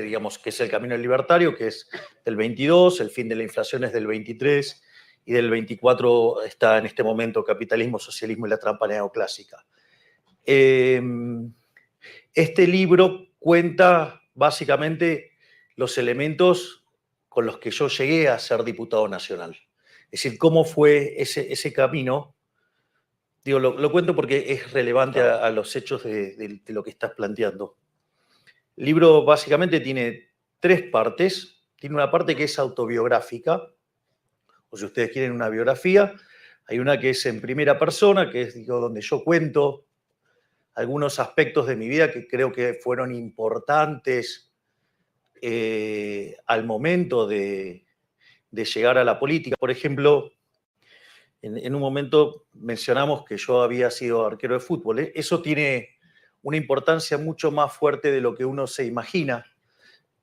digamos, que es el camino del libertario, que es del 22, el fin de la inflación es del 23, y del 24 está en este momento Capitalismo, Socialismo y la trampa neoclásica. Este libro cuenta básicamente los elementos con los que yo llegué a ser diputado nacional. Es decir, cómo fue ese camino. Digo, lo cuento porque es relevante a los hechos de lo que estás planteando. El libro básicamente tiene 3 partes. Tiene una parte que es autobiográfica, o si ustedes quieren una biografía. Hay una que es en primera persona, que es, digo, donde yo cuento algunos aspectos de mi vida que creo que fueron importantes al momento de llegar a la política. Por ejemplo, en un momento mencionamos que yo había sido arquero de fútbol. Eso tiene una importancia mucho más fuerte de lo que uno se imagina.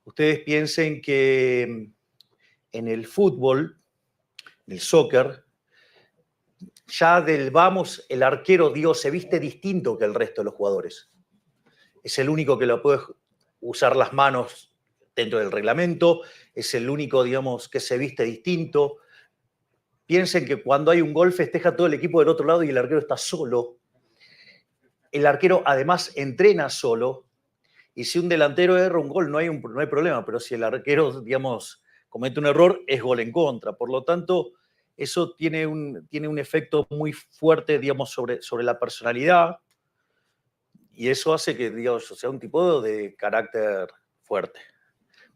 Ustedes piensen que en el fútbol, en el soccer, ya del vamos, el arquero, digo, se viste distinto que el resto de los jugadores. Es el único que lo puede usar las manos dentro del reglamento, es el único, digamos, que se viste distinto. Piensen que cuando hay un gol festeja todo el equipo del otro lado y el arquero está solo. El arquero además entrena solo, y si un delantero erra un gol no hay problema, pero si el arquero, digamos, comete un error, es gol en contra. Por lo tanto, eso tiene un efecto muy fuerte, digamos, sobre la personalidad, y eso hace que, digamos, sea un tipo de carácter fuerte,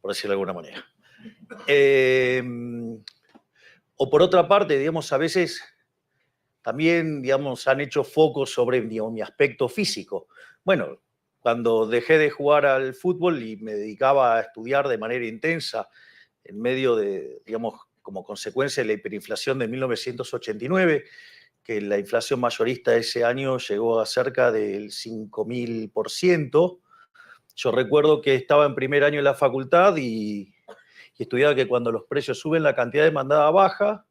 por decirlo de alguna manera. O por otra parte, digamos, a veces también, digamos, han hecho foco sobre, digamos, mi aspecto físico. Bueno, cuando dejé de jugar al fútbol y me dedicaba a estudiar de manera intensa en medio de, digamos, como consecuencia de la hiperinflación de 1989, que la inflación mayorista ese año llegó a cerca del 5.000%. Yo recuerdo que estaba en primer año de la facultad y estudiaba que cuando los precios suben, la cantidad demandada baja.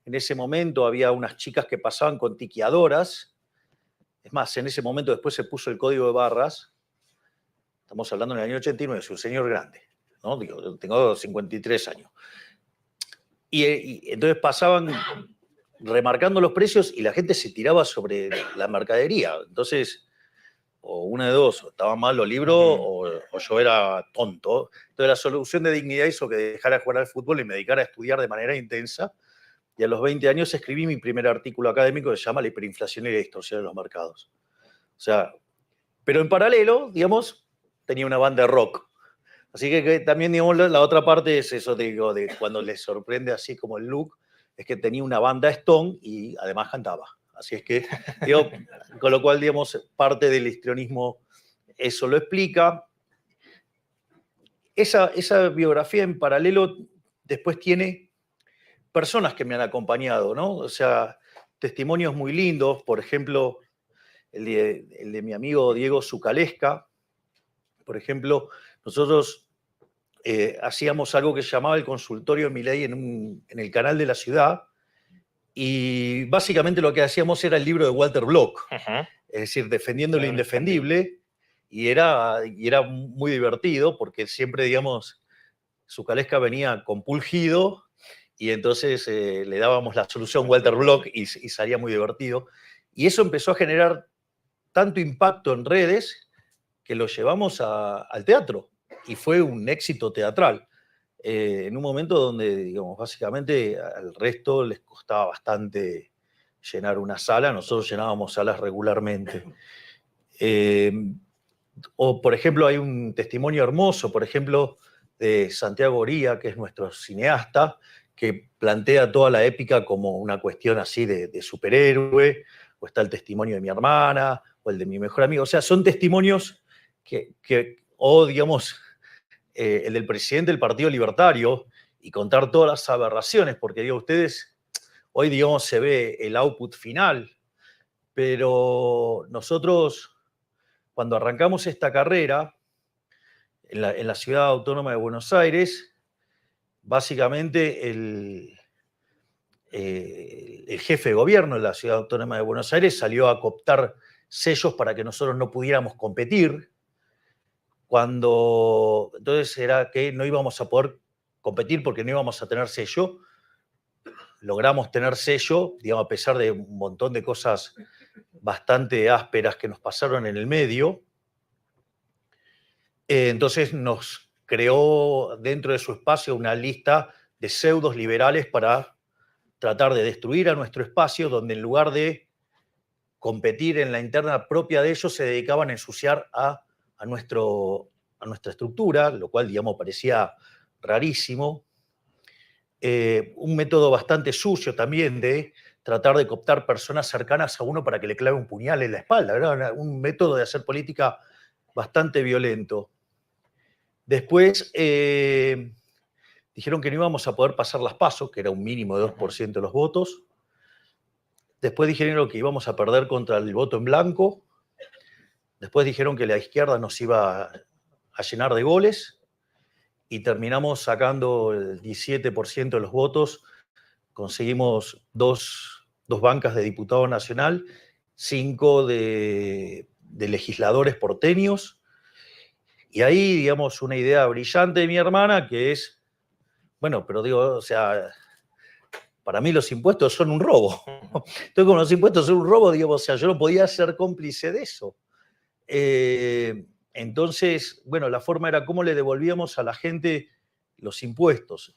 En ese momento había unas chicas que pasaban con tiqueadoras. Es más, en ese momento después se puso el código de barras. Estamos hablando en el año 89, soy un señor grande, ¿no? Digo, tengo 53 años. Y entonces pasaban remarcando los precios y la gente se tiraba sobre la mercadería. Entonces, o una de dos, o estaban mal los libros o yo era tonto. Entonces la solución de dignidad hizo que dejara de jugar al fútbol y me dedicara a estudiar de manera intensa. Y a los 20 años escribí mi primer artículo académico que se llama La hiperinflación y la distorsión de los mercados. O sea, pero en paralelo, digamos, tenía una banda de rock. Así que también, digamos, la otra parte es eso, digo, de cuando les sorprende así como el look, es que tenía una banda Stone y además cantaba. Así es que, digo, con lo cual, digamos, parte del histrionismo eso lo explica. Esa biografía en paralelo después tiene personas que me han acompañado, ¿no? O sea, testimonios muy lindos, por ejemplo, el de mi amigo Diego Zucalesca. Por ejemplo, nosotros hacíamos algo que se llamaba el consultorio de Milei en el canal de la ciudad, y básicamente lo que hacíamos era el libro de Walter Block, es decir, defendiendo lo indefendible, y era muy divertido porque siempre, digamos, Zucalesca venía compulgido y entonces le dábamos la solución Walter Block y salía muy divertido. Y eso empezó a generar tanto impacto en redes que lo llevamos al teatro y fue un éxito teatral. En un momento donde, digamos, básicamente al resto les costaba bastante llenar una sala, nosotros llenábamos salas regularmente. O, por ejemplo, hay un testimonio hermoso, por ejemplo, de Santiago Oría, que es nuestro cineasta, que plantea toda la épica como una cuestión así de superhéroe, o está el testimonio de mi hermana, o el de mi mejor amigo. O sea, son testimonios o digamos, el del presidente del Partido Libertario, y contar todas las aberraciones, porque digo, ustedes, hoy digamos se ve el output final, pero nosotros cuando arrancamos esta carrera en la Ciudad Autónoma de Buenos Aires, básicamente el jefe de gobierno de la Ciudad Autónoma de Buenos Aires salió a cooptar sellos para que nosotros no pudiéramos competir. Entonces era que no íbamos a poder competir porque no íbamos a tener sello. Logramos tener sello, digamos, a pesar de un montón de cosas bastante ásperas que nos pasaron en el medio. Entonces nos creó dentro de su espacio una lista de pseudos liberales para tratar de destruir a nuestro espacio, donde en lugar de competir en la interna propia de ellos, se dedicaban a ensuciar a nuestra estructura, lo cual, digamos, parecía rarísimo. Un método bastante sucio también de tratar de cooptar personas cercanas a uno para que le clave un puñal en la espalda. Era un método de hacer política bastante violento. Después dijeron que no íbamos a poder pasar las PASO, que era un mínimo de 2% de los votos. Después dijeron que íbamos a perder contra el voto en blanco. Después dijeron que la izquierda nos iba a llenar de goles. Y terminamos sacando el 17% de los votos. Conseguimos dos bancas de diputado nacional, 5 de legisladores porteños. Y ahí, digamos, una idea brillante de mi hermana, que es, bueno, pero digo, o sea, para mí los impuestos son un robo. Entonces, como los impuestos son un robo, digo, o sea, yo no podía ser cómplice de eso. Entonces, bueno, la forma era cómo le devolvíamos a la gente los impuestos.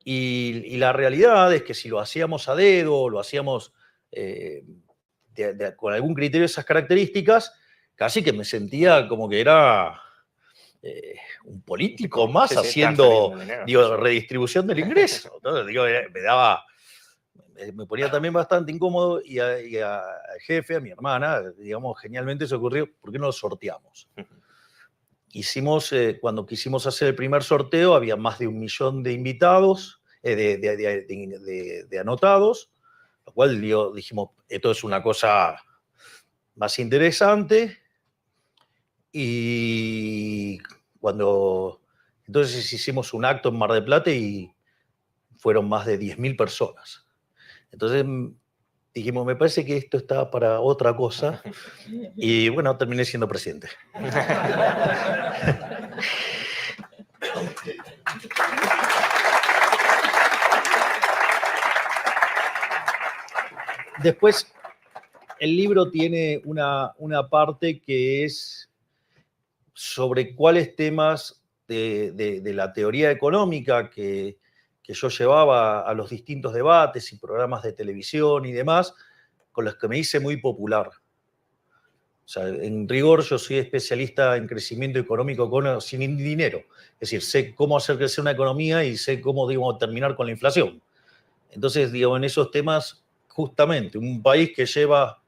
Y la realidad es que si lo hacíamos a dedo, lo hacíamos con algún criterio de esas características, casi que me sentía como que era un político más haciendo, digo, redistribución del ingreso. Entonces, digo, me ponía también bastante incómodo y al jefe, a mi hermana, digamos, genialmente se ocurrió, ¿por qué no lo sorteamos? Cuando quisimos hacer el primer sorteo, había más de 1 millón de invitados, de anotados, lo cual dijimos, esto es una cosa más interesante. Y entonces hicimos un acto en Mar del Plata y fueron más de 10.000 personas. Entonces dijimos, me parece que esto está para otra cosa. Y bueno, terminé siendo presidente. Después, el libro tiene una parte que es sobre cuáles temas de la teoría económica que yo llevaba a los distintos debates y programas de televisión y demás, con los que me hice muy popular. O sea, en rigor yo soy especialista en crecimiento económico con o sin dinero. Es decir, sé cómo hacer crecer una economía y sé cómo, digamos, terminar con la inflación. Entonces, digo, en esos temas, justamente, un país que lleva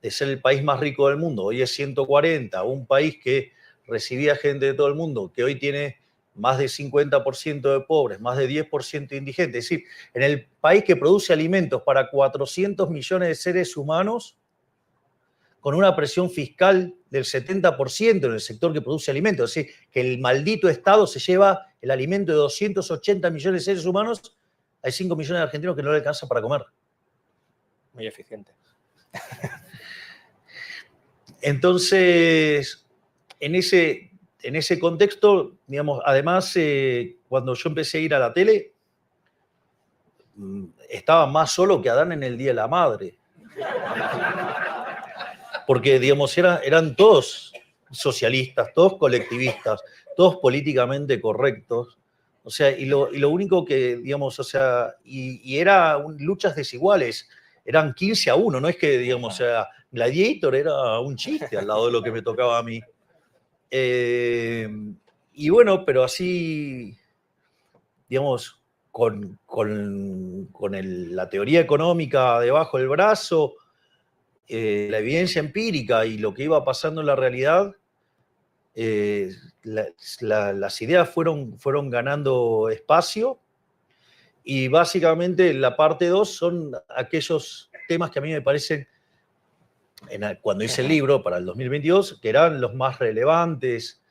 de ser el país más rico del mundo, hoy es 140, un país que recibía gente de todo el mundo, que hoy tiene más de 50% de pobres, más de 10% de indigentes. Es decir, en el país que produce alimentos para 400 millones de seres humanos, con una presión fiscal del 70% en el sector que produce alimentos. Es decir, que el maldito Estado se lleva el alimento de 280 millones de seres humanos, hay 5 millones de argentinos que no le alcanza para comer. Muy eficiente. Entonces, en ese contexto, digamos, además, cuando yo empecé a ir a la tele, estaba más solo que Adán en el Día de la Madre. Porque, digamos, eran todos socialistas, todos colectivistas, todos políticamente correctos. O sea, y lo único que, digamos, o sea, y era luchas desiguales. Eran 15-1, no es que, digamos, o sea, Gladiator era un chiste al lado de lo que me tocaba a mí. Y bueno, pero así, digamos, con la teoría económica debajo del brazo, la evidencia empírica y lo que iba pasando en la realidad, las ideas fueron ganando espacio y básicamente la parte 2 son aquellos temas que a mí me parecen, cuando hice el libro para el 2022, que eran los más relevantes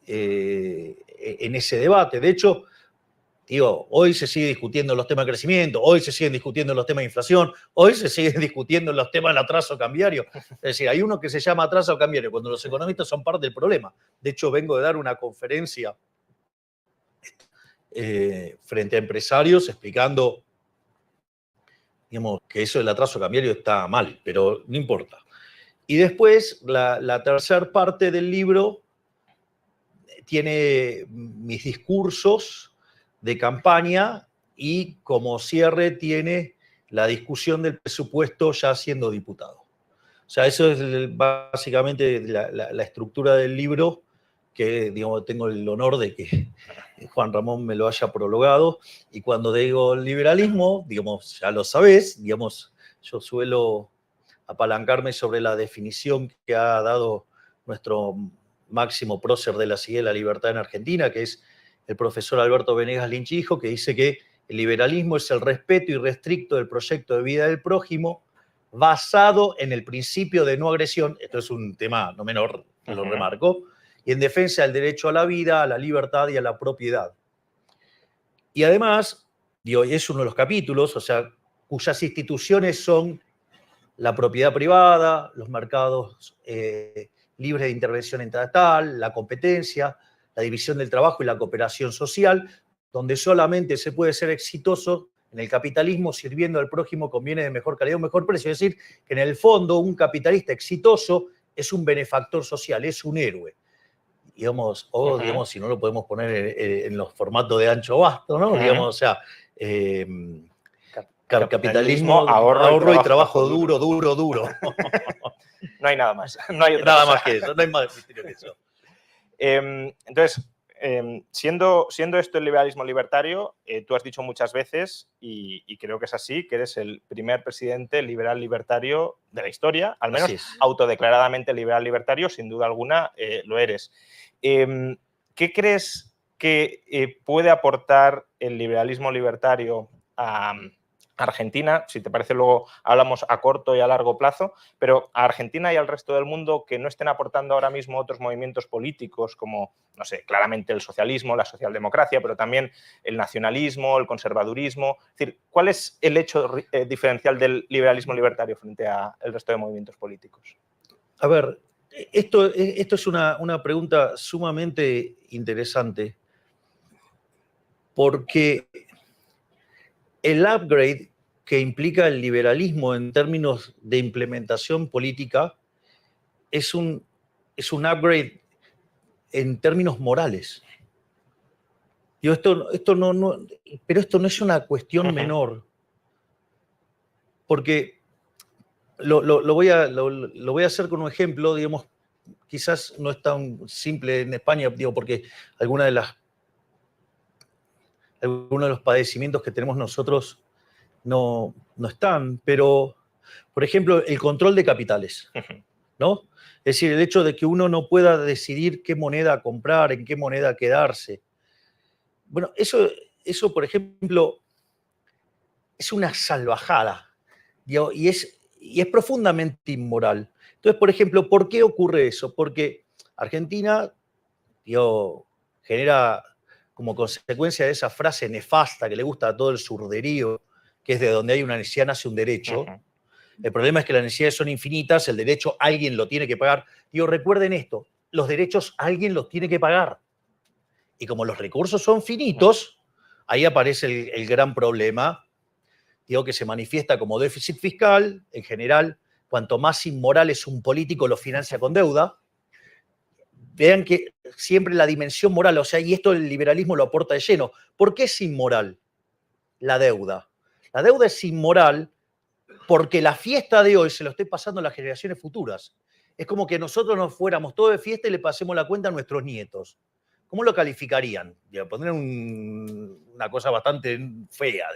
en ese debate. De hecho, Digo, hoy se sigue discutiendo los temas de crecimiento, hoy se siguen discutiendo los temas de inflación, hoy se siguen discutiendo los temas del atraso cambiario. Es decir, hay uno que se llama atraso cambiario, cuando los economistas son parte del problema. De hecho, vengo de dar una conferencia frente a empresarios explicando, digamos, que eso del atraso cambiario está mal, pero no importa. Y después, la tercera parte del libro tiene mis discursos de campaña y como cierre tiene la discusión del presupuesto ya siendo diputado. O sea, eso es básicamente la estructura del libro, que digamos, tengo el honor de que Juan Ramón me lo haya prologado. Y cuando digo liberalismo, digamos, ya lo sabés, digamos, yo suelo apalancarme sobre la definición que ha dado nuestro máximo prócer de la CIE, la libertad en Argentina, que es el profesor Alberto Venegas Linchijo, que dice que el liberalismo es el respeto irrestricto del proyecto de vida del prójimo basado en el principio de no agresión, esto es un tema no menor, lo remarco, y en defensa del derecho a la vida, a la libertad y a la propiedad. Y además, digo, y es uno de los capítulos, o sea, cuyas instituciones son la propiedad privada, los mercados libres de intervención estatal, la competencia, la división del trabajo y la cooperación social, donde solamente se puede ser exitoso en el capitalismo sirviendo al prójimo con bienes de mejor calidad o mejor precio. Es decir, que en el fondo un capitalista exitoso es un benefactor social, es un héroe. Digamos, o digamos, si no lo podemos poner en los formatos de ancho basto, ¿no? Digamos, o sea, capitalismo, ahorro y trabajo duro. No hay nada más. No hay nada más que eso, no hay más misterio que eso. Entonces, siendo esto el liberalismo libertario, tú has dicho muchas veces, y creo que es así, que eres el primer presidente liberal libertario de la historia, al menos autodeclaradamente liberal libertario, sin duda alguna lo eres. ¿Qué crees que puede aportar el liberalismo libertario a Argentina? Si te parece, luego hablamos a corto y a largo plazo, pero a Argentina y al resto del mundo que no estén aportando ahora mismo otros movimientos políticos como, no sé, claramente el socialismo, la socialdemocracia, pero también el nacionalismo, el conservadurismo. Es decir, ¿cuál es el hecho diferencial del liberalismo libertario frente al resto de movimientos políticos? A ver, esto es una pregunta sumamente interesante porque el upgrade que implica el liberalismo en términos de implementación política es un upgrade en términos morales. Digo, pero esto no es una cuestión menor, porque lo voy a hacer con un ejemplo, digamos, quizás no es tan simple en España, digo, porque algunos de los padecimientos que tenemos nosotros no están, pero, por ejemplo, el control de capitales, ¿no? Es decir, el hecho de que uno no pueda decidir qué moneda comprar, en qué moneda quedarse. Bueno, eso por ejemplo, es una salvajada, digo, y es profundamente inmoral. Entonces, por ejemplo, ¿por qué ocurre eso? Porque Argentina, digo, genera como consecuencia de esa frase nefasta que le gusta a todo el surderío, que es de donde hay una necesidad nace un derecho. El problema es que las necesidades son infinitas, el derecho alguien lo tiene que pagar. Digo, recuerden esto, los derechos alguien los tiene que pagar. Y como los recursos son finitos, ahí aparece el gran problema, digo, que se manifiesta como déficit fiscal, en general, cuanto más inmoral es un político, lo financia con deuda. Vean que siempre la dimensión moral, o sea, y esto el liberalismo lo aporta de lleno. ¿Por qué es inmoral la deuda? La deuda es inmoral porque la fiesta de hoy se lo esté pasando a las generaciones futuras. Es como que nosotros nos fuéramos todos de fiesta y le pasemos la cuenta a nuestros nietos. ¿Cómo lo calificarían? Pondrían una cosa bastante fea.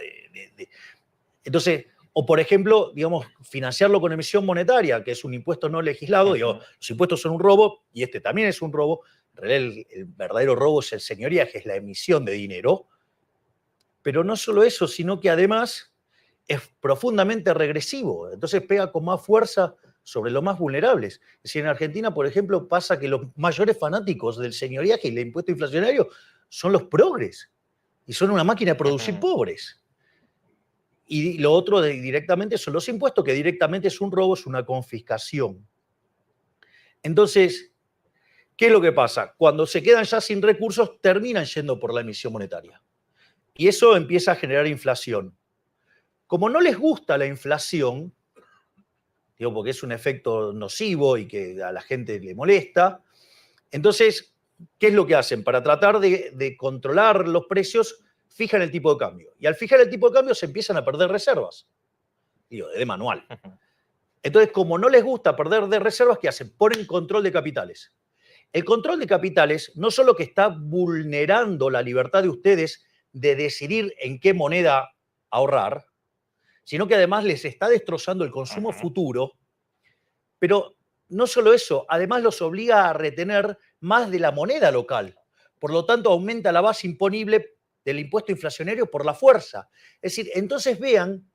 Entonces, o por ejemplo, digamos, financiarlo con emisión monetaria, que es un impuesto no legislado. Digo, los impuestos son un robo y este también es un robo. En realidad, el verdadero robo es el señoriaje, es la emisión de dinero. Pero no solo eso, sino que además es profundamente regresivo. Entonces pega con más fuerza sobre los más vulnerables. Es decir, en Argentina, por ejemplo, pasa que los mayores fanáticos del señoriaje y del impuesto inflacionario son los progres. Y son una máquina de producir pobres. Y lo otro directamente son los impuestos, que directamente es un robo, es una confiscación. Entonces, ¿qué es lo que pasa? Cuando se quedan ya sin recursos, terminan yendo por la emisión monetaria. Y eso empieza a generar inflación. Como no les gusta la inflación, digo, porque es un efecto nocivo y que a la gente le molesta, entonces, ¿qué es lo que hacen? Para tratar de controlar los precios, fijan el tipo de cambio. Y al fijar el tipo de cambio se empiezan a perder reservas. Digo, de manual. Entonces, como no les gusta perder de reservas, ¿qué hacen? Ponen control de capitales. El control de capitales no solo que está vulnerando la libertad de ustedes de decidir en qué moneda ahorrar, sino que además les está destrozando el consumo futuro, pero no solo eso, además los obliga a retener más de la moneda local. Por lo tanto, aumenta la base imponible del impuesto inflacionario por la fuerza. Es decir, entonces vean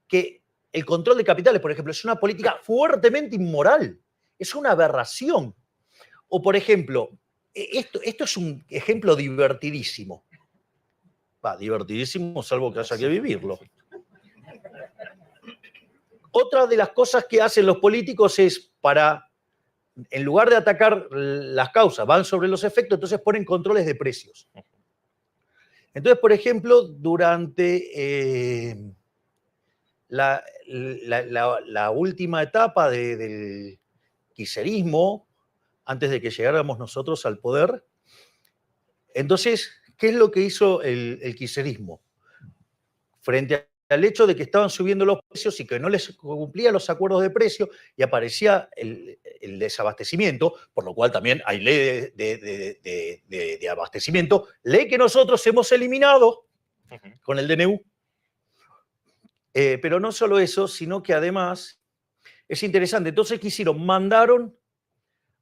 que el control de capitales, por ejemplo, es una política fuertemente inmoral, es una aberración. O, por ejemplo, esto es un ejemplo divertidísimo. Divertidísimo, salvo que haya que vivirlo. Otra de las cosas que hacen los políticos es en lugar de atacar las causas, van sobre los efectos, entonces ponen controles de precios. Entonces, por ejemplo, durante la última etapa del kirchnerismo, antes de que llegáramos nosotros al poder, entonces, ¿qué es lo que hizo el kirchnerismo? Frente al hecho de que estaban subiendo los precios y que no les cumplían los acuerdos de precio y aparecía el desabastecimiento, por lo cual también hay ley de abastecimiento, ley que nosotros hemos eliminado con el DNU. Pero no solo eso, sino que además es interesante. Entonces, ¿qué hicieron? Mandaron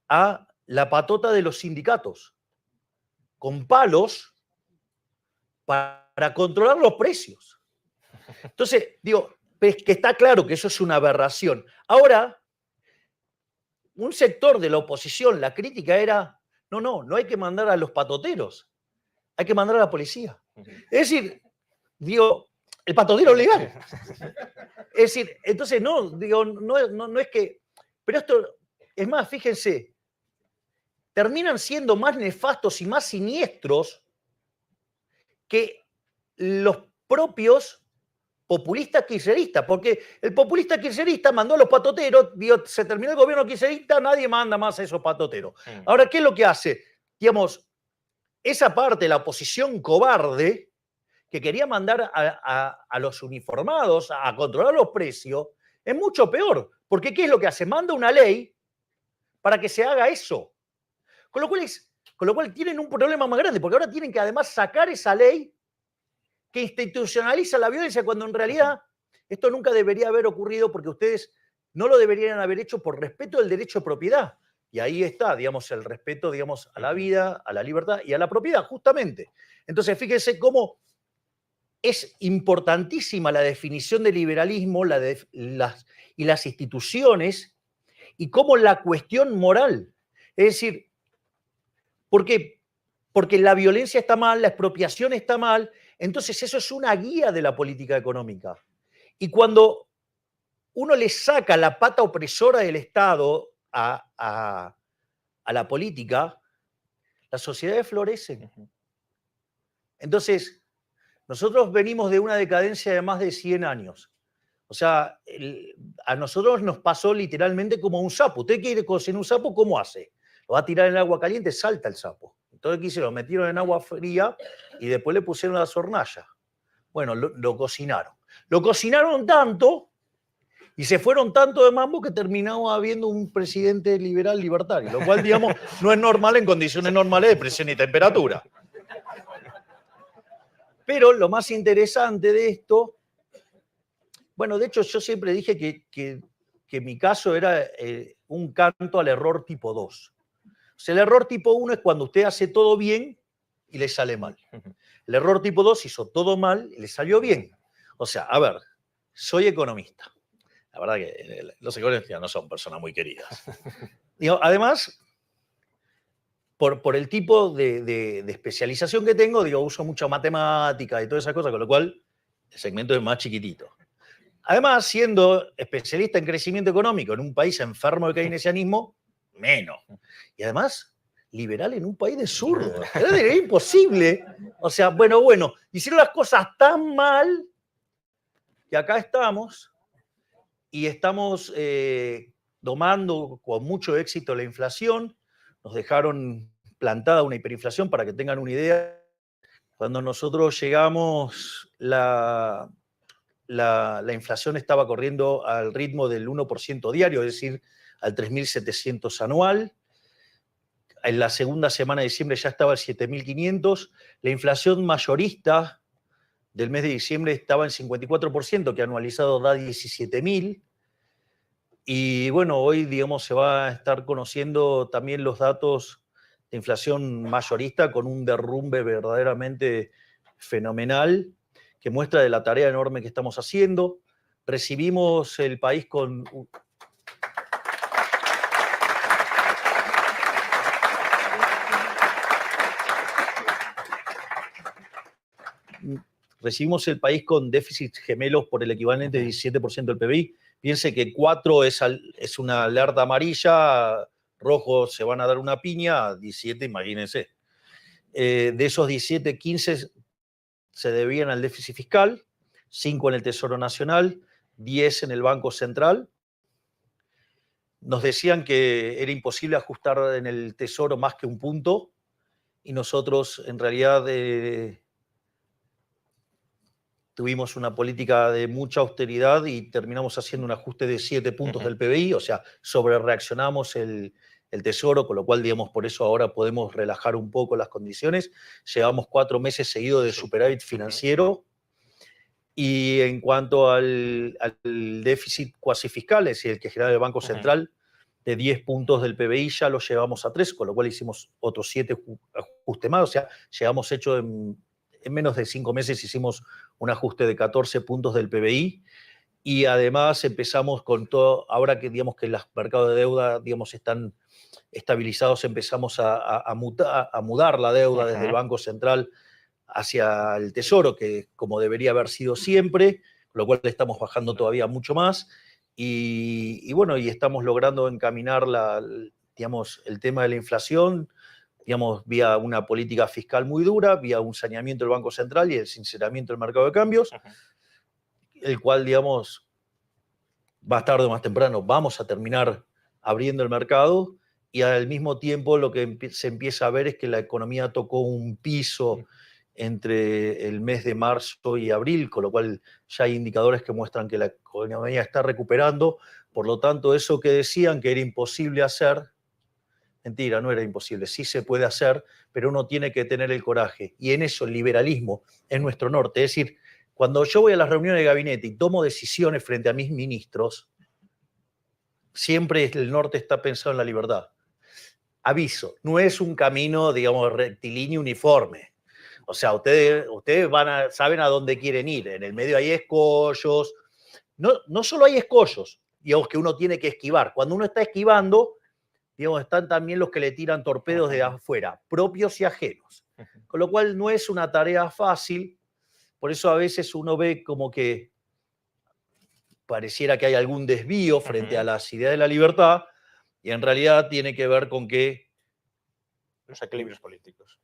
a la patota de los sindicatos con palos para controlar los precios. Entonces, digo, es que está claro que eso es una aberración. Ahora, un sector de la oposición, la crítica era, no hay que mandar a los patoteros, hay que mandar a la policía. Es decir, digo, el patotero legal. Es decir, entonces no es que, pero esto, es más, fíjense, terminan siendo más nefastos y más siniestros que los propios populistas kirchneristas, porque el populista kirchnerista mandó a los patoteros, se terminó el gobierno kirchnerista, nadie manda más a esos patoteros. Ahora, ¿qué es lo que hace? Digamos, esa parte, la oposición cobarde, que quería mandar a los uniformados a controlar los precios, es mucho peor, porque ¿qué es lo que hace? Manda una ley para que se haga eso. Con lo cual tienen un problema más grande, porque ahora tienen que además sacar esa ley que institucionaliza la violencia, cuando en realidad esto nunca debería haber ocurrido, porque ustedes no lo deberían haber hecho por respeto del derecho de propiedad. Y ahí está, digamos, el respeto, digamos, a la vida, a la libertad y a la propiedad, justamente. Entonces, fíjense cómo es importantísima la definición de liberalismo y las instituciones, y cómo la cuestión moral. Es decir, ¿por qué? Porque la violencia está mal, la expropiación está mal, entonces eso es una guía de la política económica. Y cuando uno le saca la pata opresora del Estado a la política, las sociedades florecen. Entonces, nosotros venimos de una decadencia de más de 100 años. O sea, a nosotros nos pasó literalmente como un sapo. Usted quiere cocinar un sapo, ¿cómo hace? Lo va a tirar en el agua caliente, salta el sapo. Entonces, ¿qué hicieron? Lo metieron en agua fría y después le pusieron las hornallas. Bueno, lo cocinaron. Lo cocinaron tanto y se fueron tanto de mambo que terminamos habiendo un presidente liberal libertario, lo cual, digamos, no es normal en condiciones normales de presión y temperatura. Pero lo más interesante de esto, bueno, de hecho yo siempre dije que mi caso era un canto al error tipo 2. O sea, el error tipo 1 es cuando usted hace todo bien y le sale mal. El error tipo 2 hizo todo mal y le salió bien. O sea, a ver, soy economista. La verdad que los economistas no son personas muy queridas. Digo, además, por el tipo de especialización que tengo, digo, uso mucha matemática y todas esas cosas, con lo cual el segmento es más chiquitito. Además, siendo especialista en crecimiento económico en un país enfermo de keynesianismo, menos. Y además, liberal en un país de zurdos. Es imposible. O sea, bueno, hicieron las cosas tan mal que acá estamos y estamos domando con mucho éxito la inflación. Nos dejaron plantada una hiperinflación, para que tengan una idea. Cuando nosotros llegamos, la inflación estaba corriendo al ritmo del 1% diario, es decir, al 3.700 anual. En la segunda semana de diciembre ya estaba al 7.500. La inflación mayorista del mes de diciembre estaba en 54%, que anualizado da 17.000. Y bueno, hoy, digamos, se va a estar conociendo también los datos de inflación mayorista con un derrumbe verdaderamente fenomenal que muestra de la tarea enorme que estamos haciendo. Recibimos el país con... Recibimos el país con déficits gemelos por el equivalente del 17% del PBI. Piense que 4 es una alerta amarilla, rojo se van a dar una piña, 17, imagínense. De esos 17, 15 se debían al déficit fiscal, 5 en el Tesoro Nacional, 10 en el Banco Central. Nos decían que era imposible ajustar en el Tesoro más que un punto, y nosotros en realidad tuvimos una política de mucha austeridad y terminamos haciendo un ajuste de 7 puntos del PBI, o sea, sobrereaccionamos el Tesoro, con lo cual, digamos, por eso ahora podemos relajar un poco las condiciones. Llevamos 4 meses seguidos de superávit financiero. Y en cuanto al déficit cuasi fiscal, es decir, el que genera el Banco Central, de 10 puntos del PBI ya lo llevamos a 3, con lo cual hicimos otros 7 ajustes más. O sea, llegamos hecho en menos de 5 meses, hicimos un ajuste de 14 puntos del PBI. Y además empezamos con todo, ahora que digamos que los mercados de deuda, digamos, están estabilizados, empezamos a mudar la deuda desde el Banco Central hacia el Tesoro, que como debería haber sido siempre, con lo cual estamos bajando todavía mucho más. Y bueno, y estamos logrando encaminar digamos, el tema de la inflación, digamos, vía una política fiscal muy dura, vía un saneamiento del Banco Central y el sinceramiento del mercado de cambios, el cual, digamos, más tarde o más temprano vamos a terminar abriendo el mercado, y al mismo tiempo lo que se empieza a ver es que la economía tocó un piso entre el mes de marzo y abril, con lo cual ya hay indicadores que muestran que la economía está recuperando. Por lo tanto, eso que decían que era imposible hacer, mentira, no era imposible, sí se puede hacer, pero uno tiene que tener el coraje. Y en eso el liberalismo es nuestro norte. Es decir, cuando yo voy a las reuniones de gabinete y tomo decisiones frente a mis ministros, siempre el norte está pensado en la libertad. Aviso, no es un camino, digamos, rectilíneo uniforme. O sea, ustedes saben a dónde quieren ir. En el medio hay escollos. No solo hay escollos, digamos, que uno tiene que esquivar. Cuando uno está esquivando, digamos, están también los que le tiran torpedos de afuera, propios y ajenos. Con lo cual no es una tarea fácil. Por eso a veces uno ve como que pareciera que hay algún desvío frente a las ideas de la libertad, y en realidad tiene que ver con que... Los equilibrios políticos.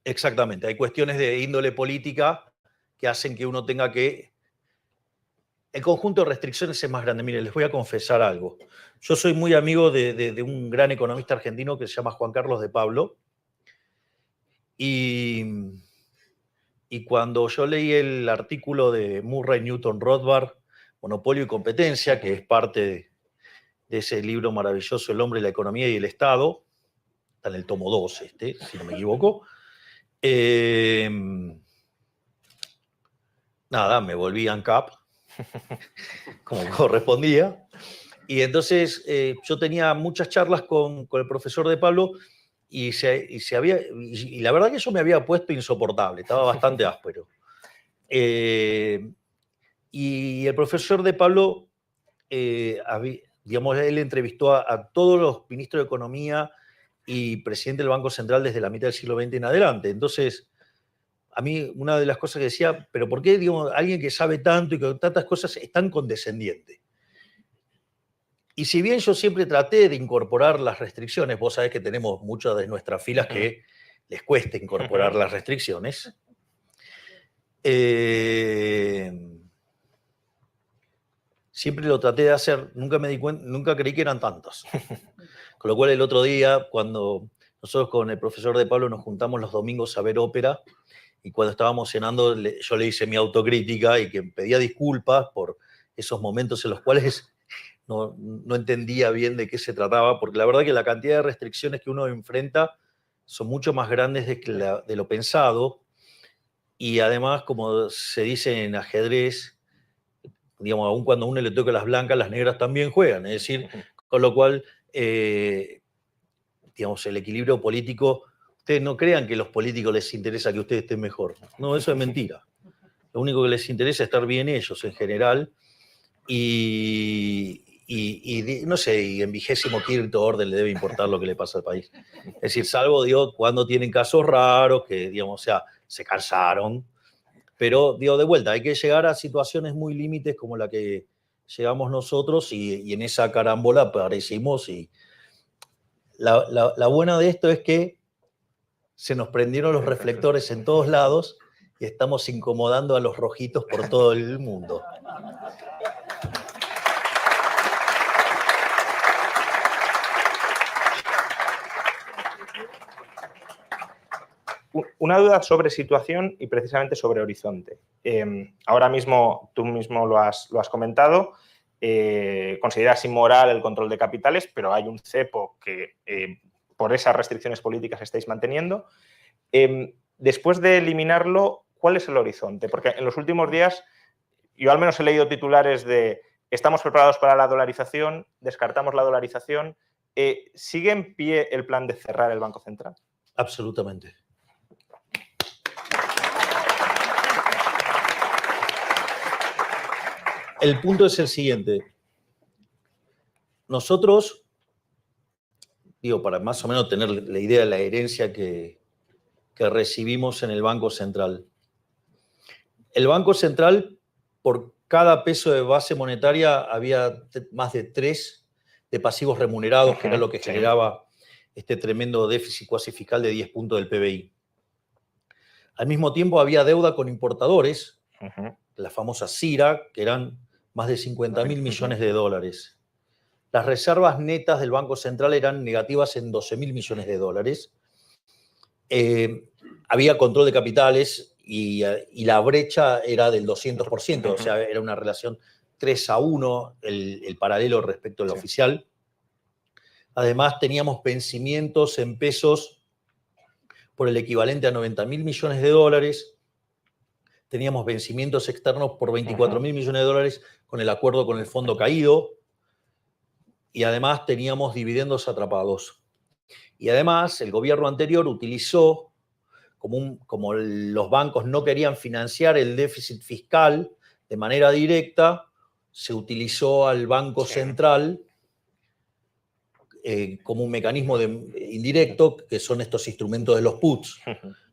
Exactamente, hay cuestiones de índole política que hacen que uno tenga que... El conjunto de restricciones es más grande. Mire, les voy a confesar algo. Yo soy muy amigo de un gran economista argentino que se llama Juan Carlos de Pablo, y cuando yo leí el artículo de Murray Newton Rothbard, Monopolio y Competencia, que es parte de ese libro maravilloso, El hombre, la economía y el Estado, está en el tomo 2, si no me equivoco, nada, me volví ANCAP, como correspondía. Y entonces yo tenía muchas charlas con el profesor de Pablo, y la verdad que eso me había puesto insoportable, estaba bastante áspero. Y el profesor de Pablo, digamos, él entrevistó a todos los ministros de Economía y presidente del Banco Central desde la mitad del siglo XX en adelante. Entonces, a mí una de las cosas que decía, pero ¿por qué, digamos, alguien que sabe tanto y con tantas cosas es tan condescendiente? Y si bien yo siempre traté de incorporar las restricciones, vos sabés que tenemos muchas de nuestras filas que les cuesta incorporar las restricciones, siempre lo traté de hacer, nunca me di cuenta, nunca creí que eran tantas. Con lo cual el otro día, cuando nosotros con el profesor de Pablo nos juntamos los domingos a ver ópera, y cuando estábamos cenando yo le hice mi autocrítica y que pedía disculpas por esos momentos en los cuales no entendía bien de qué se trataba, porque la verdad que la cantidad de restricciones que uno enfrenta son mucho más grandes de lo pensado, y además, como se dice en ajedrez, digamos, aun cuando a uno le toca las blancas, las negras también juegan, es decir, con lo cual, digamos, el equilibrio político, ustedes no crean que a los políticos les interesa que ustedes estén mejor, no, eso es mentira. Lo único que les interesa es estar bien ellos en general, y no sé, y en 25º orden le debe importar lo que le pasa al país. Es decir, salvo, digo, cuando tienen casos raros, que, digamos, o sea, se cansaron, pero, digo, de vuelta, hay que llegar a situaciones muy límites como la que llegamos nosotros, y en esa carambola aparecimos, y la buena de esto es que se nos prendieron los reflectores en todos lados y estamos incomodando a los rojitos por todo el mundo. Una duda sobre situación y precisamente sobre horizonte. Ahora mismo, tú mismo lo has comentado, consideras inmoral el control de capitales, pero hay un cepo que por esas restricciones políticas estáis manteniendo. Después de eliminarlo, ¿cuál es el horizonte? Porque en los últimos días, yo al menos he leído titulares de estamos preparados para la dolarización, descartamos la dolarización. ¿Sigue en pie el plan de cerrar el Banco Central? Absolutamente. El punto es el siguiente. Nosotros, digo, para más o menos tener la idea de la herencia que recibimos en el Banco Central. El Banco Central, por cada peso de base monetaria, había más de 3 de pasivos remunerados, que era lo que generaba este tremendo déficit cuasi fiscal de 10 puntos del PBI. Al mismo tiempo había deuda con importadores, la famosa CIRA, que eran más de 50.000 millones de dólares. Las reservas netas del Banco Central eran negativas en 12.000 millones de dólares. Había control de capitales y la brecha era del 200%, o sea, era una relación 3-1 el paralelo respecto al oficial. Además, teníamos vencimientos en pesos por el equivalente a 90.000 millones de dólares. Teníamos vencimientos externos por 24.000 millones de dólares con el acuerdo con el fondo caído. Y además teníamos dividendos atrapados. Y además el gobierno anterior utilizó, como los bancos no querían financiar el déficit fiscal de manera directa, se utilizó al Banco Central como un mecanismo indirecto, que son estos instrumentos de los puts,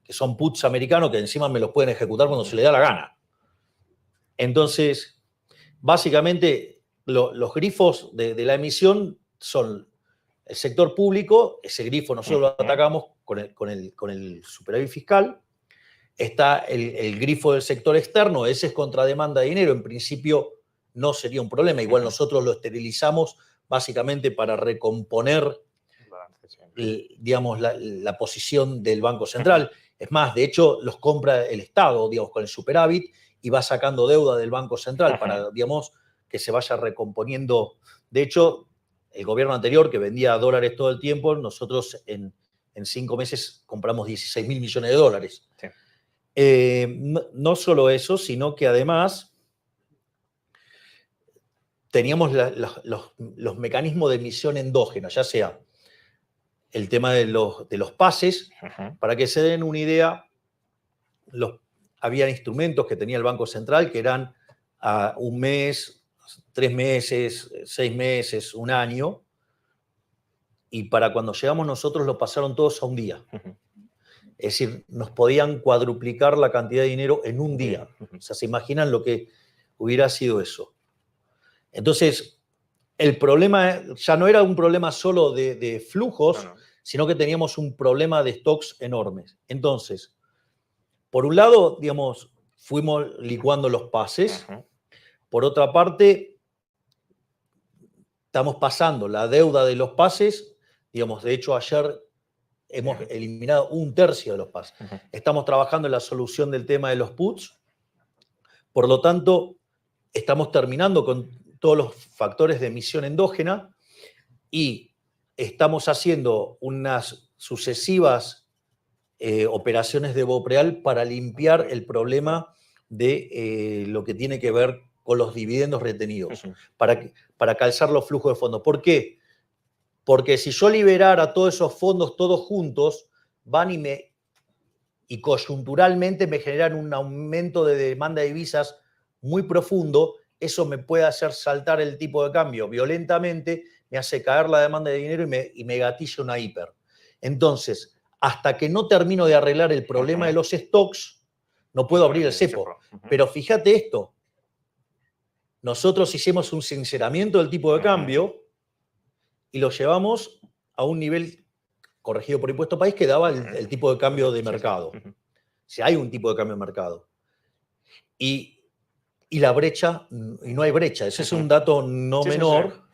que son puts americanos que encima me los pueden ejecutar cuando se les da la gana. Entonces, básicamente, los grifos de la emisión son el sector público, ese grifo nosotros lo atacamos con el superávit fiscal. Está el grifo del sector externo, ese es contra demanda de dinero, en principio no sería un problema, igual nosotros lo esterilizamos básicamente para recomponer, digamos, la posición del Banco Central. Es más, de hecho, los compra el Estado, digamos, con el superávit, y va sacando deuda del Banco Central para, digamos, que se vaya recomponiendo. De hecho, el gobierno anterior, que vendía dólares todo el tiempo, nosotros en 5 meses compramos 16.000 millones de dólares. Sí. No solo eso, sino que además teníamos los mecanismos de emisión endógena, ya sea el tema de los pases. Para que se den una idea, había instrumentos que tenía el Banco Central que eran a 1 mes, 3 meses, 6 meses, 1 año, y para cuando llegamos nosotros lo pasaron todos a un día. Es decir, nos podían cuadruplicar la cantidad de dinero en un día. O sea, ¿se imaginan lo que hubiera sido eso? Entonces, el problema ya no era un problema solo de flujos, sino que teníamos un problema de stocks enormes. Entonces, por un lado, digamos, fuimos licuando los pases. Por otra parte, estamos pasando la deuda de los pases. Digamos, de hecho, ayer hemos eliminado 1/3 de los pases. Estamos trabajando en la solución del tema de los puts. Por lo tanto, estamos terminando con todos los factores de emisión endógena y estamos haciendo unas sucesivas operaciones de Bopreal para limpiar el problema de lo que tiene que ver con los dividendos retenidos, para calzar los flujos de fondos. ¿Por qué? Porque si yo liberara todos esos fondos todos juntos, van y coyunturalmente me generan un aumento de demanda de divisas muy profundo. Eso me puede hacer saltar el tipo de cambio violentamente, me hace caer la demanda de dinero y me gatilla una hiper. Entonces, hasta que no termino de arreglar el problema de los stocks, no puedo abrir el cepo. Pero fíjate esto, nosotros hicimos un sinceramiento del tipo de cambio y lo llevamos a un nivel corregido por impuesto país que daba el tipo de cambio de mercado. Si hay un tipo de cambio de mercado. Y la brecha, y no hay brecha, ese es un dato no menor.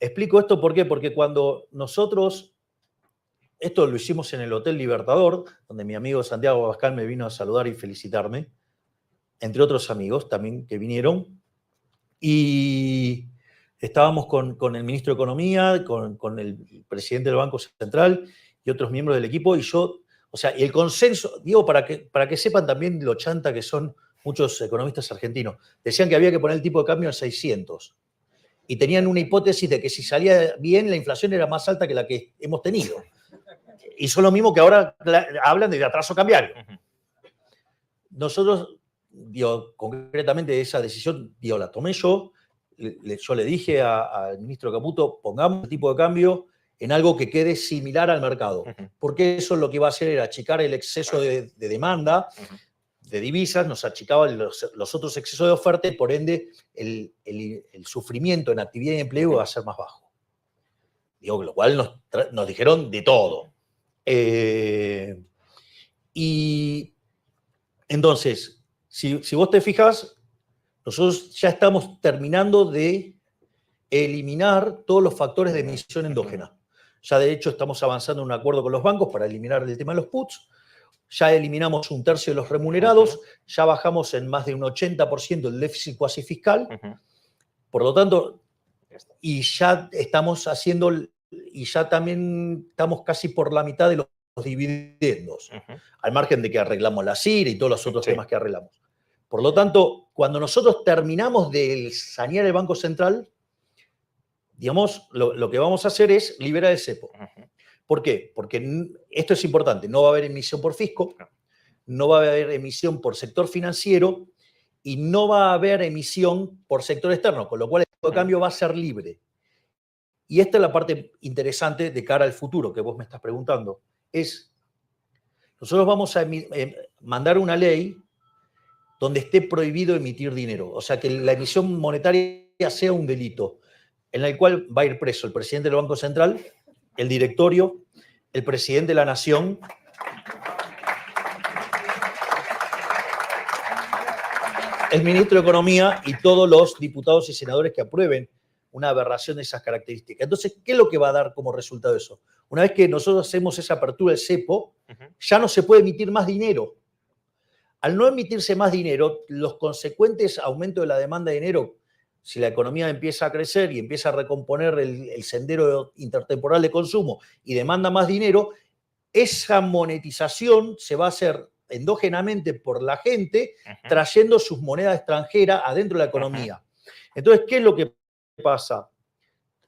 Explico esto ¿por qué? Porque cuando nosotros, esto lo hicimos en el Hotel Libertador, donde mi amigo Santiago Abascal me vino a saludar y felicitarme, entre otros amigos también que vinieron, y estábamos con el ministro de Economía, con el presidente del Banco Central y otros miembros del equipo, y yo, o sea, y el consenso, digo, para que sepan también lo chanta que son muchos economistas argentinos, decían que había que poner el tipo de cambio en 600. Y tenían una hipótesis de que si salía bien, la inflación era más alta que la que hemos tenido. Y son lo mismo que ahora hablan de atraso cambiario. Nosotros, digo, concretamente esa decisión, digo, la tomé yo. Yo le dije al ministro Caputo, pongamos el tipo de cambio en algo que quede similar al mercado. Porque eso lo que iba a hacer era achicar el exceso de demanda de divisas, nos achicaban los otros excesos de oferta y por ende el sufrimiento en actividad y empleo iba a ser más bajo. Digo, lo cual nos dijeron de todo. Y entonces, si vos te fijas, nosotros ya estamos terminando de eliminar todos los factores de emisión endógena. Ya de hecho estamos avanzando en un acuerdo con los bancos para eliminar el tema de los puts. Ya eliminamos 1/3 de los remunerados, ya bajamos en más de un 80% el déficit cuasi fiscal. Por lo tanto, y ya estamos haciendo, y ya también estamos casi por la mitad de los dividendos, al margen de que arreglamos la CIR y todos los otros temas que arreglamos. Por lo tanto, cuando nosotros terminamos de sanear el Banco Central, digamos, lo que vamos a hacer es liberar el cepo. ¿Por qué? Porque esto es importante, no va a haber emisión por fisco, no va a haber emisión por sector financiero y no va a haber emisión por sector externo, con lo cual el tipo de cambio va a ser libre. Y esta es la parte interesante de cara al futuro que vos me estás preguntando. Nosotros vamos a mandar una ley donde esté prohibido emitir dinero, o sea, que la emisión monetaria sea un delito, en el cual va a ir preso el presidente del Banco Central, el directorio, el presidente de la Nación, el ministro de Economía y todos los diputados y senadores que aprueben una aberración de esas características. Entonces, ¿qué es lo que va a dar como resultado eso? Una vez que nosotros hacemos esa apertura del cepo, ya no se puede emitir más dinero. Al no emitirse más dinero, los consecuentes aumentos de la demanda de dinero, si la economía empieza a crecer y empieza a recomponer el sendero intertemporal de consumo y demanda más dinero, esa monetización se va a hacer endógenamente por la gente, trayendo sus monedas extranjeras adentro de la economía. Entonces, ¿qué es lo que pasa?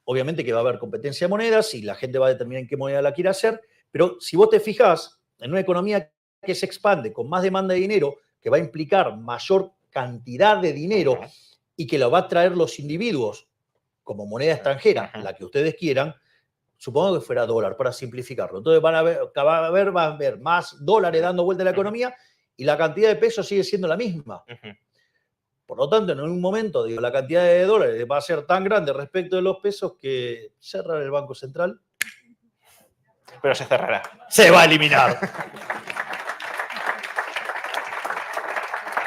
Obviamente que va a haber competencia de monedas y la gente va a determinar en qué moneda la quiere hacer, pero si vos te fijás en una economía que se expande con más demanda de dinero, que va a implicar mayor cantidad de dinero y que lo va a traer los individuos como moneda extranjera, la que ustedes quieran, supongamos que fuera dólar, para simplificarlo. Entonces va a haber más dólares dando vuelta a la economía y la cantidad de pesos sigue siendo la misma. Por lo tanto, en un momento, la cantidad de dólares va a ser tan grande respecto de los pesos que cerrar el Banco Central. Pero se cerrará. Se va a eliminar.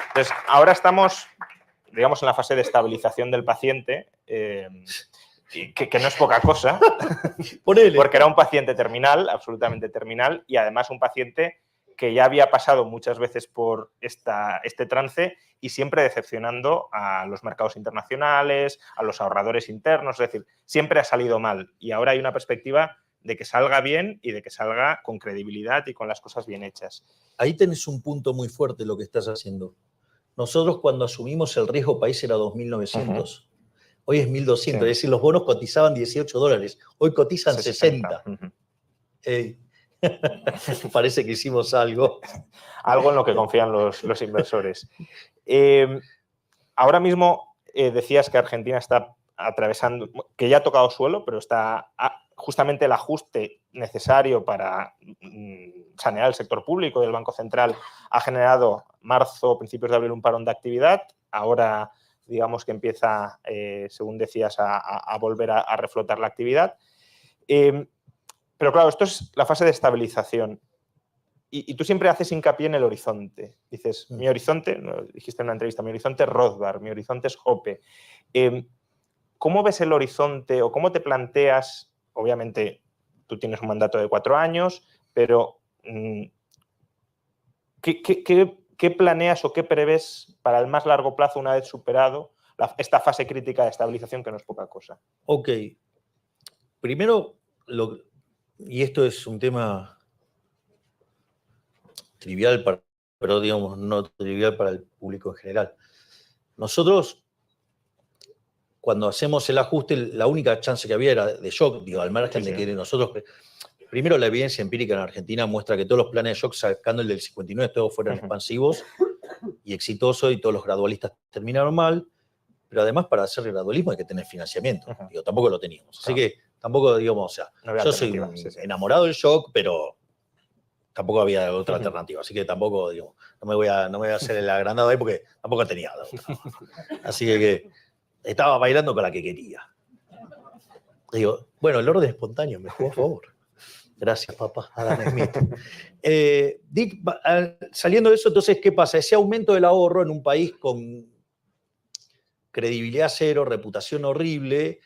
Entonces, ahora estamos, digamos, en la fase de estabilización del paciente, que no es poca cosa, porque era un paciente terminal, absolutamente terminal, y además un paciente que ya había pasado muchas veces por este trance y siempre decepcionando a los mercados internacionales, a los ahorradores internos, es decir, siempre ha salido mal. Y ahora hay una perspectiva de que salga bien y de que salga con credibilidad y con las cosas bien hechas. Ahí tenés un punto muy fuerte lo que estás haciendo. Nosotros cuando asumimos el riesgo país era 2.900. Hoy es 1.200. Sí. Es decir, los bonos cotizaban $18. Hoy cotizan 60. Parece que hicimos algo. Algo en lo que confían los inversores. Ahora mismo decías que Argentina está atravesando, que ya ha tocado suelo, pero está justamente el ajuste necesario para sanear el sector público del Banco Central ha generado marzo, principios de abril, un parón de actividad. Ahora, digamos que empieza, según decías, a volver a reflotar la actividad. Pero claro, esto es la fase de estabilización. Y tú siempre haces hincapié en el horizonte. Dices, mi horizonte, dijiste en una entrevista, mi horizonte es Rothbard, mi horizonte es Hoppe. ¿Cómo ves el horizonte o cómo te planteas? Obviamente, tú tienes un mandato de 4 años, pero ¿qué planeas o qué prevés para el más largo plazo una vez superado esta fase crítica de estabilización, que no es poca cosa? Ok. Primero, y esto es un tema trivial, pero digamos no trivial para el público en general. Nosotros, cuando hacemos el ajuste, la única chance que había era de shock, al margen de que nosotros... Primero, la evidencia empírica en Argentina muestra que todos los planes de shock, sacando el del 59, todos fueron expansivos y exitosos, y todos los gradualistas terminaron mal. Pero además, para hacer gradualismo hay que tener financiamiento. Tampoco lo teníamos. Así que tampoco, digamos, o sea, yo soy enamorado del shock, pero tampoco había otra alternativa. Así que tampoco, digo, no me voy a hacer el agrandado ahí porque tampoco tenía otra. Así que estaba bailando con la que quería. Digo, bueno, el orden espontáneo me jugó a favor. Gracias, papá, Adam Smith. Saliendo de eso, entonces, ¿qué pasa? Ese aumento del ahorro en un país con credibilidad cero, reputación horrible,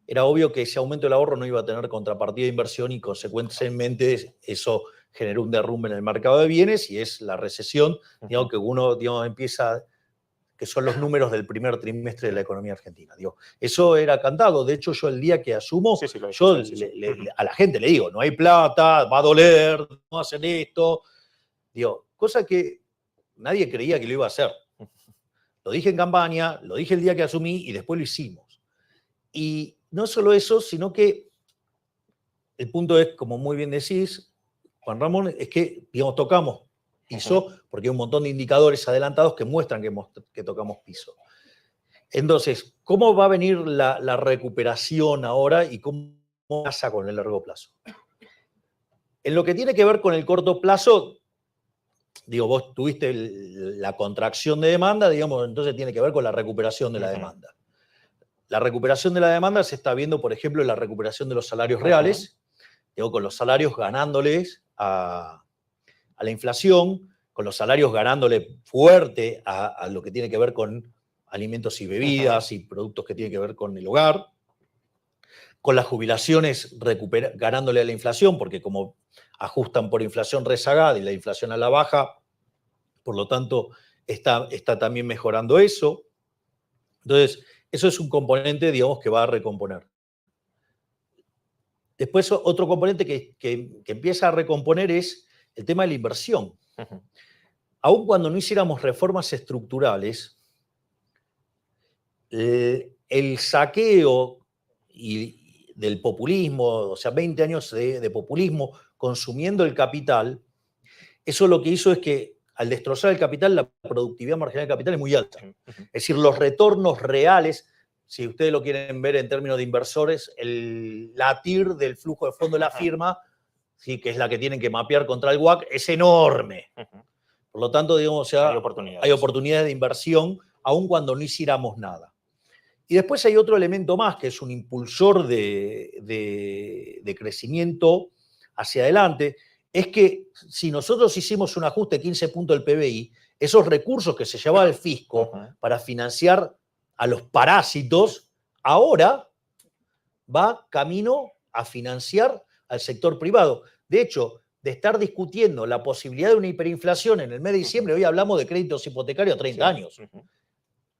era obvio que ese aumento del ahorro no iba a tener contrapartida de inversión y, consecuentemente, eso generó un derrumbe en el mercado de bienes y es la recesión, digamos, que uno empieza, que son los números del primer trimestre de la economía argentina. Digo, eso era cantado. De hecho, yo el día que asumo, a la gente le digo, no hay plata, va a doler, no hacen esto. Digo, cosa que nadie creía que lo iba a hacer. Lo dije en campaña, lo dije el día que asumí y después lo hicimos. Y no solo eso, sino que el punto es, como muy bien decís, Juan Ramón, es que, digamos, tocamos piso, porque hay un montón de indicadores adelantados que muestran que tocamos piso. Entonces, ¿cómo va a venir la recuperación ahora y cómo pasa con el largo plazo? En lo que tiene que ver con el corto plazo, digo, vos tuviste la contracción de demanda, digamos, entonces tiene que ver con la recuperación de la demanda. La recuperación de la demanda se está viendo, por ejemplo, en la recuperación de los salarios reales, digo, con los salarios ganándoles a la inflación, con los salarios ganándole fuerte a lo que tiene que ver con alimentos y bebidas y productos que tienen que ver con el hogar, con las jubilaciones ganándole a la inflación, porque como ajustan por inflación rezagada y la inflación a la baja, por lo tanto está también mejorando eso. Entonces, eso es un componente, digamos, que va a recomponer. Después, otro componente que empieza a recomponer es el tema de la inversión. Aun cuando no hiciéramos reformas estructurales, el saqueo del populismo, o sea, 20 años de populismo consumiendo el capital, eso lo que hizo es que al destrozar el capital, la productividad marginal del capital es muy alta. Es decir, los retornos reales si ustedes lo quieren ver en términos de inversores, la TIR del flujo de fondo de la firma, sí, que es la que tienen que mapear contra el WACC, es enorme. Por lo tanto, digamos, o sea, hay oportunidades de inversión, aun cuando no hiciéramos nada. Y después hay otro elemento más, que es un impulsor de crecimiento hacia adelante, es que si nosotros hicimos un ajuste de 15 puntos del PBI, esos recursos que se llevaba el fisco para financiar a los parásitos, ahora va camino a financiar al sector privado. De hecho, de estar discutiendo la posibilidad de una hiperinflación en el mes de diciembre, hoy hablamos de créditos hipotecarios a 30 años.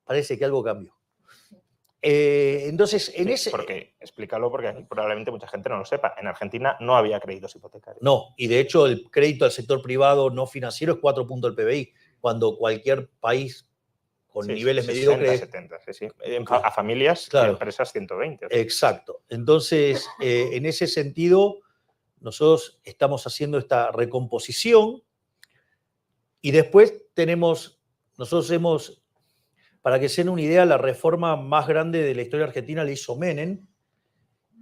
Parece que algo cambió. Entonces, en ese... Explícalo porque aquí probablemente mucha gente no lo sepa. En Argentina no había créditos hipotecarios. No, y de hecho el crédito al sector privado no financiero es 4 puntos del PBI, cuando cualquier país con niveles mediocres... 70, sí. A familias y empresas 120. Exacto. Entonces, en ese sentido, nosotros estamos haciendo esta recomposición y después nosotros hemos... Para que se den una idea, la reforma más grande de la historia argentina la hizo Menem,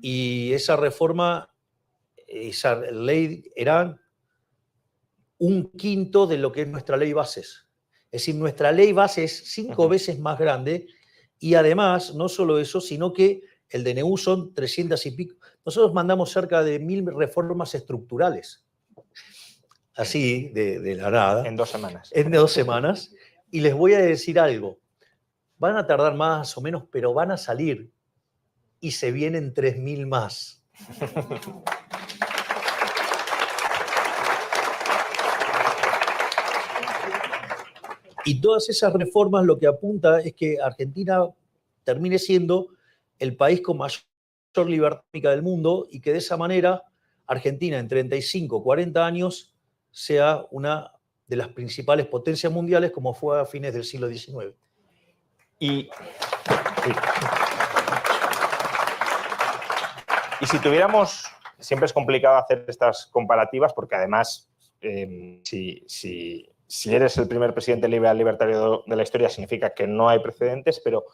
y esa reforma, esa ley era 1/5 de lo que es nuestra ley bases. Es decir, nuestra ley base es 5 veces más grande, y además, no solo eso, sino que el DNU son 300 y pico. Nosotros mandamos cerca de 1000 reformas estructurales, así de la nada. En 2 semanas. En 2 semanas. Y les voy a decir algo. Van a tardar más o menos, pero van a salir. Y se vienen 3000 más. Y todas esas reformas lo que apunta es que Argentina termine siendo el país con mayor libertad económica del mundo, y que de esa manera Argentina en 35, 40 años sea una de las principales potencias mundiales, como fue a fines del siglo XIX. Y si tuviéramos, siempre es complicado hacer estas comparativas porque además, si eres el primer presidente liberal libertario de la historia, significa que no hay precedentes, pero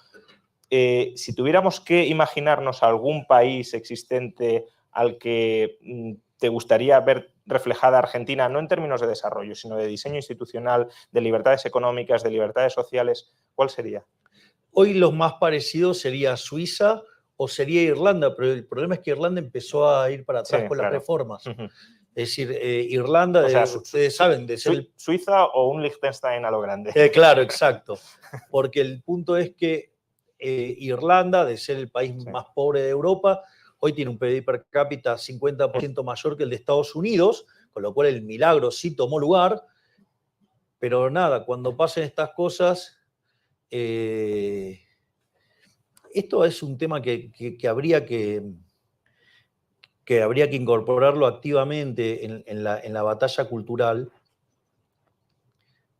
si tuviéramos que imaginarnos algún país existente al que te gustaría ver reflejada Argentina, no en términos de desarrollo, sino de diseño institucional, de libertades económicas, de libertades sociales, ¿cuál sería? Hoy los más parecidos sería Suiza o sería Irlanda, pero el problema es que Irlanda empezó a ir para atrás con las reformas. Es decir, Irlanda, ustedes saben, de ser... ¿Suiza o un Liechtenstein a lo grande? Claro, exacto. Porque el punto es que Irlanda, de ser el país más pobre de Europa, hoy tiene un PIB per cápita 50% mayor que el de Estados Unidos, con lo cual el milagro sí tomó lugar. Pero nada, cuando pasen estas cosas... esto es un tema que habría que incorporarlo activamente en la batalla cultural,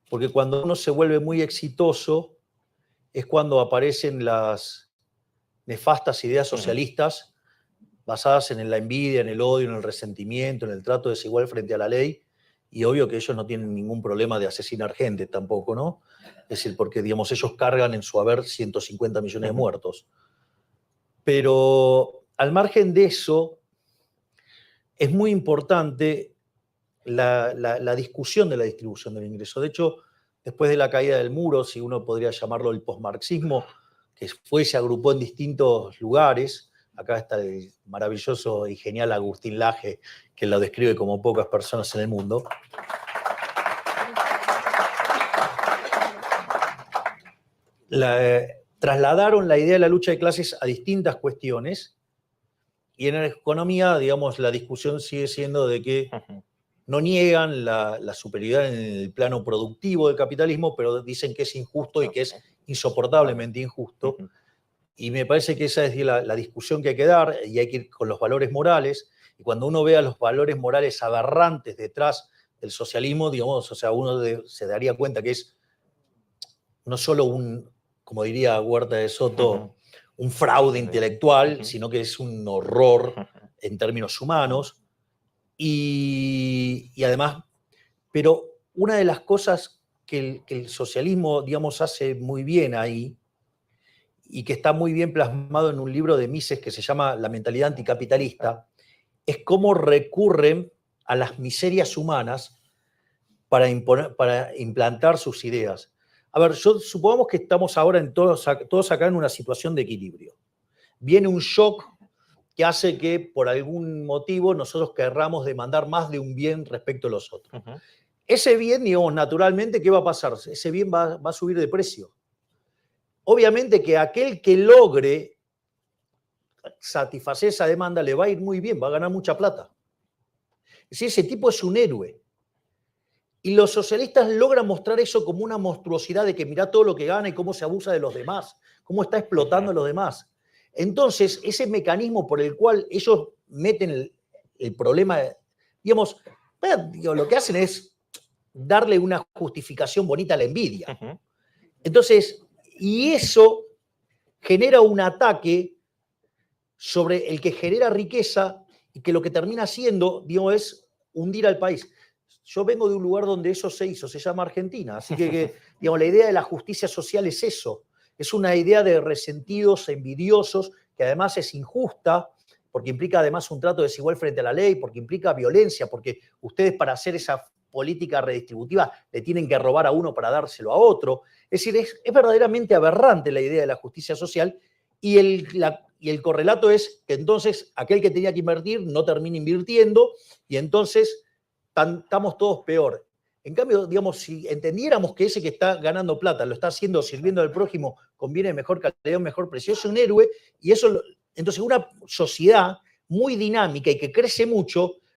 porque cuando uno se vuelve muy exitoso es cuando aparecen las nefastas ideas socialistas basadas en la envidia, en el odio, en el resentimiento, en el trato desigual frente a la ley, y obvio que ellos no tienen ningún problema de asesinar gente tampoco, ¿no? Es decir, porque, digamos, ellos cargan en su haber 150 millones de muertos. Pero al margen de eso, es muy importante la discusión de la distribución del ingreso. De hecho, después de la caída del muro, si uno podría llamarlo el posmarxismo, que se agrupó en distintos lugares, acá está el maravilloso y genial Agustín Laje, que lo describe como pocas personas en el mundo. Trasladaron la idea de la lucha de clases a distintas cuestiones, y en la economía, digamos, la discusión sigue siendo de que no niegan la superioridad en el plano productivo del capitalismo, pero dicen que es injusto y que es insoportablemente injusto. Y me parece que esa es la discusión que hay que dar, y hay que ir con los valores morales. Y cuando uno vea los valores morales aberrantes detrás del socialismo, digamos, o sea, uno se daría cuenta que es no solo como diría Huerta de Soto, un fraude intelectual, sino que es un horror en términos humanos. Y además, pero una de las cosas que el socialismo, digamos, hace muy bien ahí, y que está muy bien plasmado en un libro de Mises que se llama La mentalidad anticapitalista, es cómo recurren a las miserias humanas para implantar sus ideas. A ver, supongamos que estamos ahora todos acá en una situación de equilibrio. Viene un shock que hace que por algún motivo nosotros querramos demandar más de un bien respecto a los otros. Ujú. Ese bien, digamos, naturalmente, ¿qué va a pasar? Ese bien va a subir de precio. Obviamente que aquel que logre satisfacer esa demanda le va a ir muy bien, va a ganar mucha plata. Es decir, ese tipo es un héroe. Y los socialistas logran mostrar eso como una monstruosidad de que mirá todo lo que gana y cómo se abusa de los demás, cómo está explotando a los demás. Entonces, ese mecanismo por el cual ellos meten el problema, digamos, lo que hacen es darle una justificación bonita a la envidia. Ujú. Entonces, y eso genera un ataque sobre el que genera riqueza y que lo que termina haciendo, digamos, es hundir al país. Yo vengo de un lugar donde eso se hizo, se llama Argentina, así que digamos, la idea de la justicia social es eso, es una idea de resentidos, envidiosos, que además es injusta, porque implica además un trato desigual frente a la ley, porque implica violencia, porque ustedes para hacer esa política redistributiva le tienen que robar a uno para dárselo a otro. Es decir, es verdaderamente aberrante la idea de la justicia social y el correlato es que entonces aquel que tenía que invertir no termina invirtiendo y entonces estamos todos peor. En cambio, digamos, si entendiéramos que ese que está ganando plata lo está haciendo sirviendo al prójimo con bienes de mejor calidad, mejor precio, es un héroe y eso, entonces una sociedad muy dinámica y que crece mucho